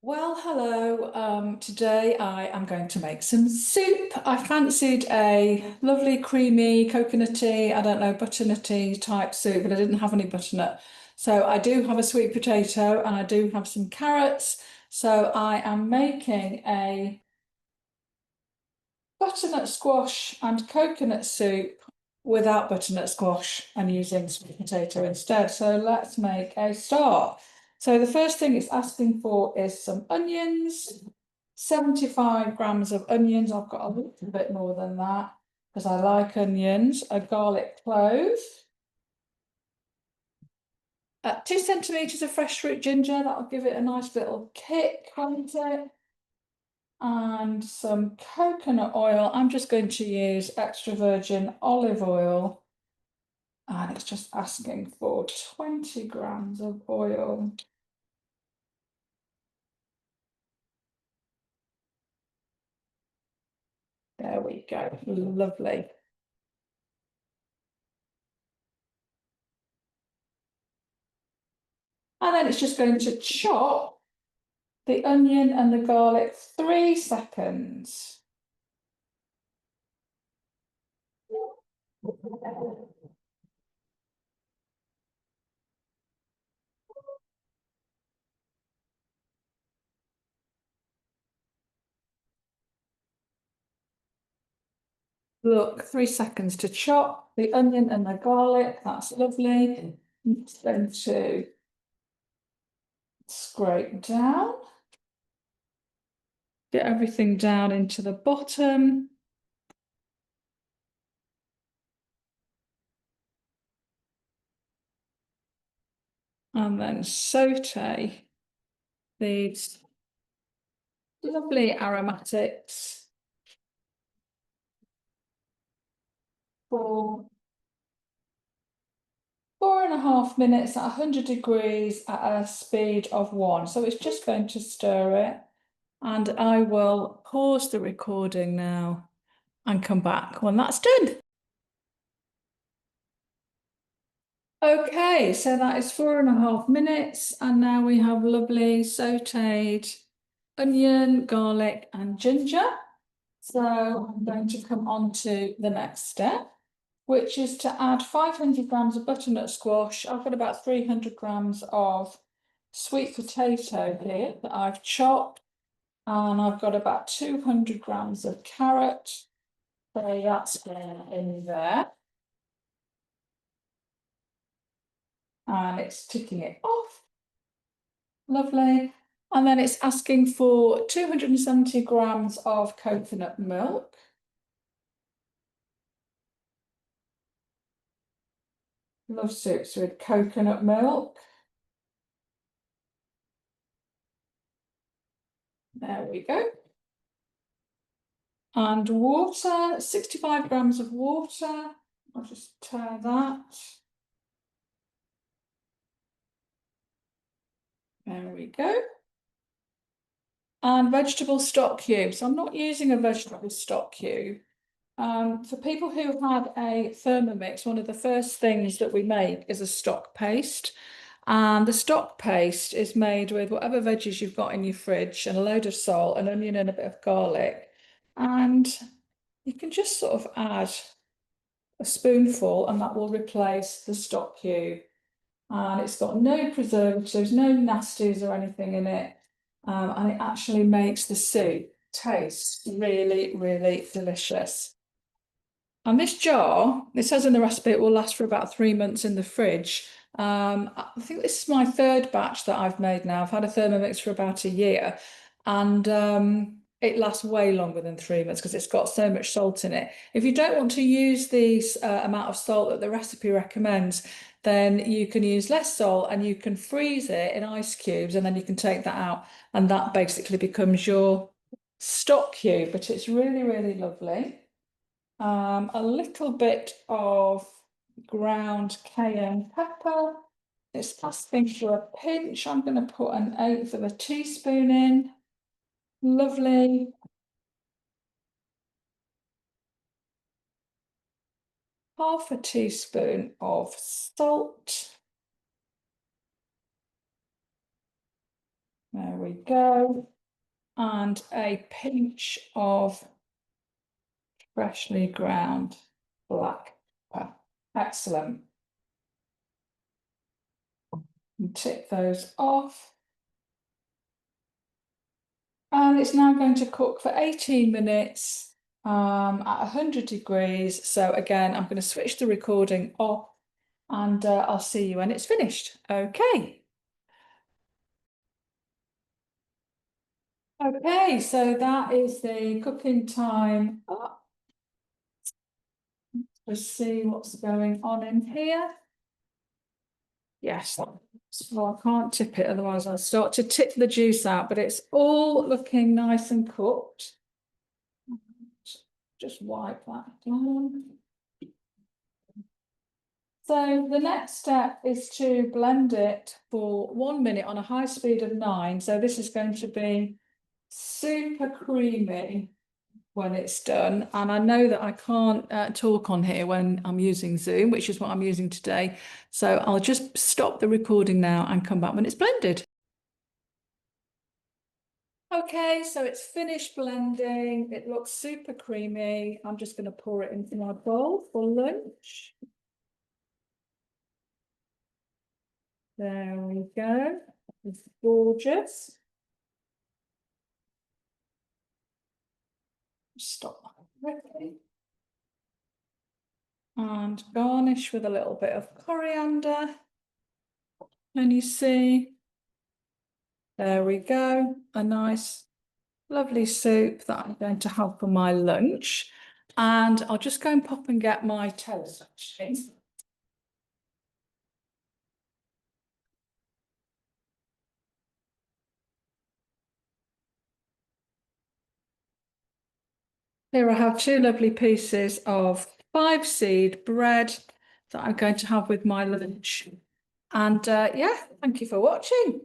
Well, hello. Today I am going to make some soup. I fancied a lovely, creamy, coconutty, I don't know, butternutty type soup, but I didn't have any butternut. So I do have a sweet potato and I do have some carrots. So I am making a butternut squash and coconut soup without butternut squash and using sweet potato instead. So let's make a start. So the first thing it's asking for is some onions, 75 grams of onions. I've got a little bit more than that because I like onions, a garlic clove, 2 centimeters of fresh fruit ginger. That'll give it a nice little kick, won't it? And some coconut oil. I'm just going to use extra virgin olive oil. And it's just asking for 20 grams of oil. There we go. Lovely. And then it's just going to chop the onion and the garlic 3 seconds. Look, 3 seconds to chop the onion and the garlic. That's lovely. I'm just going to scrape down, get everything down into the bottom. And then saute these lovely aromatics for 4.5 minutes at 100 degrees at a speed of 1. So it's just going to stir it. And I will pause the recording now and come back when that's done. Okay, so that is 4.5 minutes, and now we have lovely sauteed onion, garlic, and ginger. So I'm going to come on to the next step, which is to add 500 grams of butternut squash. I've got about 300 grams of sweet potato here that I've chopped, and I've got about 200 grams of carrot. So that's in there. And it's ticking it off. Lovely. And then it's asking for 270 grams of coconut milk. Love soups with coconut milk. There we go. And water, 65 grams of water. I'll just turn that. There we go. And vegetable stock cubes. I'm not using a vegetable stock cube. For people who have a Thermomix, one of the first things that we make is a stock paste. And the stock paste is made with whatever veggies you've got in your fridge and a load of salt, an onion, and a bit of garlic. And you can just sort of add a spoonful, and that will replace the stock cube. And it's got no preservatives, no nasties or anything in it. And it actually makes the soup taste really, really delicious. And this jar, it says in the recipe it will last for about 3 months in the fridge. I think this is my third batch that I've made now. I've had a Thermomix for about a year, and it lasts way longer than 3 months because it's got so much salt in it. If you don't want to use this amount of salt that the recipe recommends, then you can use less salt and you can freeze it in ice cubes, and then you can take that out, and that basically becomes your stock cube. But it's really, really lovely. A little bit of ground cayenne pepper. It's asking for a pinch. I'm going to put 1/8 of a teaspoon in. Lovely. Half a teaspoon of salt. There we go. And a pinch of freshly ground black pepper. Excellent. And tip those off. And it's now going to cook for 18 minutes at 100 degrees. So again, I'm going to switch the recording off and I'll see you when it's finished. Okay. Okay, so that is the cooking time up. Let's see what's going on in here. Yes, so I can't tip it, otherwise I'll start to tip the juice out, but it's all looking nice and cooked. Just wipe that down. So the next step is to blend it for 1 minute on a high speed of 9. So this is going to be super creamy when it's done. And I know that I can't talk on here when I'm using Zoom, which is what I'm using today. So I'll just stop the recording now and come back when it's blended. Okay, so it's finished blending. It looks super creamy. I'm just going to pour it into my bowl for lunch. There we go. It's gorgeous. Stop that. And garnish with a little bit of coriander. And you see, there we go, a nice, lovely soup that I'm going to have for my lunch. And I'll just go and pop and get my toast, actually. Here I have 2 lovely pieces of 5-seed bread that I'm going to have with my lunch. And yeah, thank you for watching.